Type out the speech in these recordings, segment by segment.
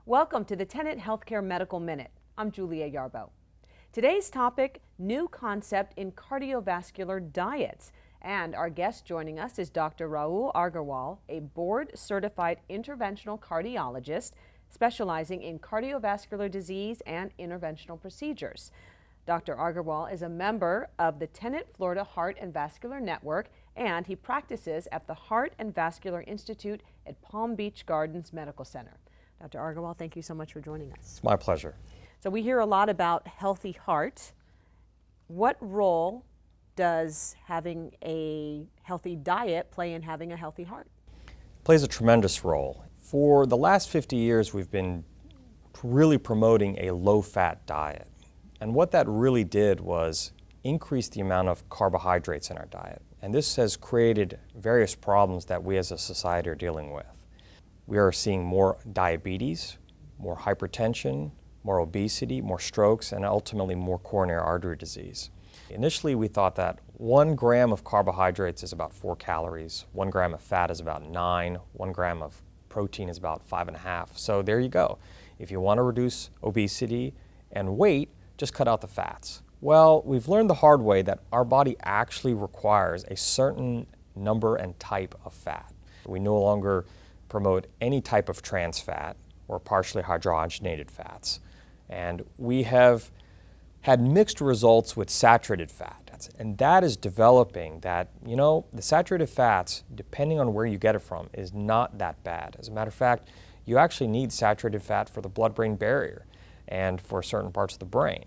Welcome to the Tenet Healthcare Medical Minute. I'm Julia Yarbo. Today's topic, new concept in cardiovascular diets. And our guest joining us is Dr. Rahul Aggarwal, a board-certified interventional cardiologist specializing in cardiovascular disease and interventional procedures. Dr. Aggarwal is a member of the Tenet Florida Heart and Vascular Network, and he practices at the Heart and Vascular Institute at Palm Beach Gardens Medical Center. Dr. Aggarwal, thank you so much for joining us. It's my pleasure. So we hear a lot about healthy heart. What role does having a healthy diet play in having a healthy heart? It plays a tremendous role. For the last 50 years, we've been really promoting a low-fat diet. And what that really did was increase the amount of carbohydrates in our diet. And this has created various problems that we as a society are dealing with. We are seeing more diabetes, more hypertension, more obesity, more strokes, and ultimately more coronary artery disease. Initially, we thought that 1 gram of carbohydrates is about 4 calories, 1 gram of fat is about 9, 1 gram of protein is about 5.5. So there you go. If you want to reduce obesity and weight, just cut out the fats. Well, we've learned the hard way that our body actually requires a certain number and type of fat. We no longer promote any type of trans fat or partially hydrogenated fats. And we have had mixed results with saturated fat. And that is developing that, the saturated fats, depending on where you get it from, is not that bad. As a matter of fact, you actually need saturated fat for the blood-brain barrier and for certain parts of the brain.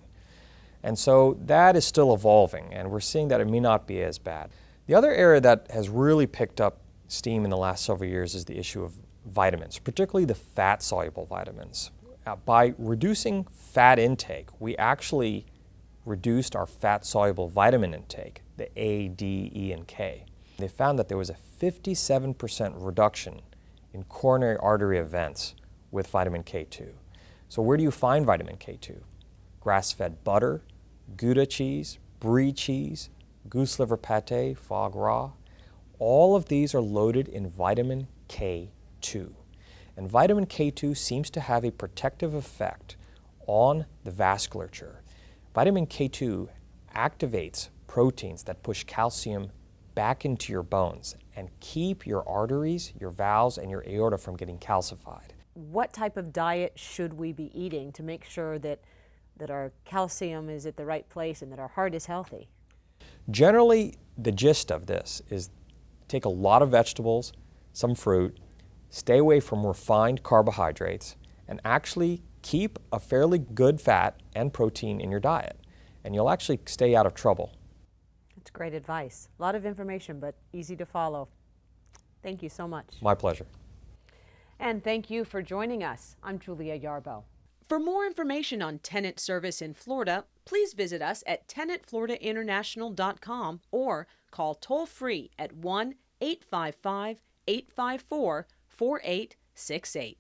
And so that is still evolving, and we're seeing that it may not be as bad. The other area that has really picked up steam in the last several years is the issue of vitamins, particularly the fat-soluble vitamins. By reducing fat intake, we actually reduced our fat-soluble vitamin intake, the A, D, E, and K. They found that there was a 57% reduction in coronary artery events with vitamin K2. So where do you find vitamin K2? Grass-fed butter, Gouda cheese, brie cheese, goose liver pate, foie gras. All of these are loaded in vitamin K2. And vitamin K2 seems to have a protective effect on the vasculature. Vitamin K2 activates proteins that push calcium back into your bones and keep your arteries, your valves, and your aorta from getting calcified. What type of diet should we be eating to make sure that our calcium is at the right place and that our heart is healthy? Generally, the gist of this is take a lot of vegetables, some fruit, stay away from refined carbohydrates, and actually keep a fairly good fat and protein in your diet, and you'll actually stay out of trouble. That's great advice. A lot of information, but easy to follow. Thank you so much. My pleasure. And thank you for joining us. I'm Julia Yarbo. For more information on Tenet service in Florida, please visit us at tenetfloridainternational.com or call toll-free at 1-855-854-4868.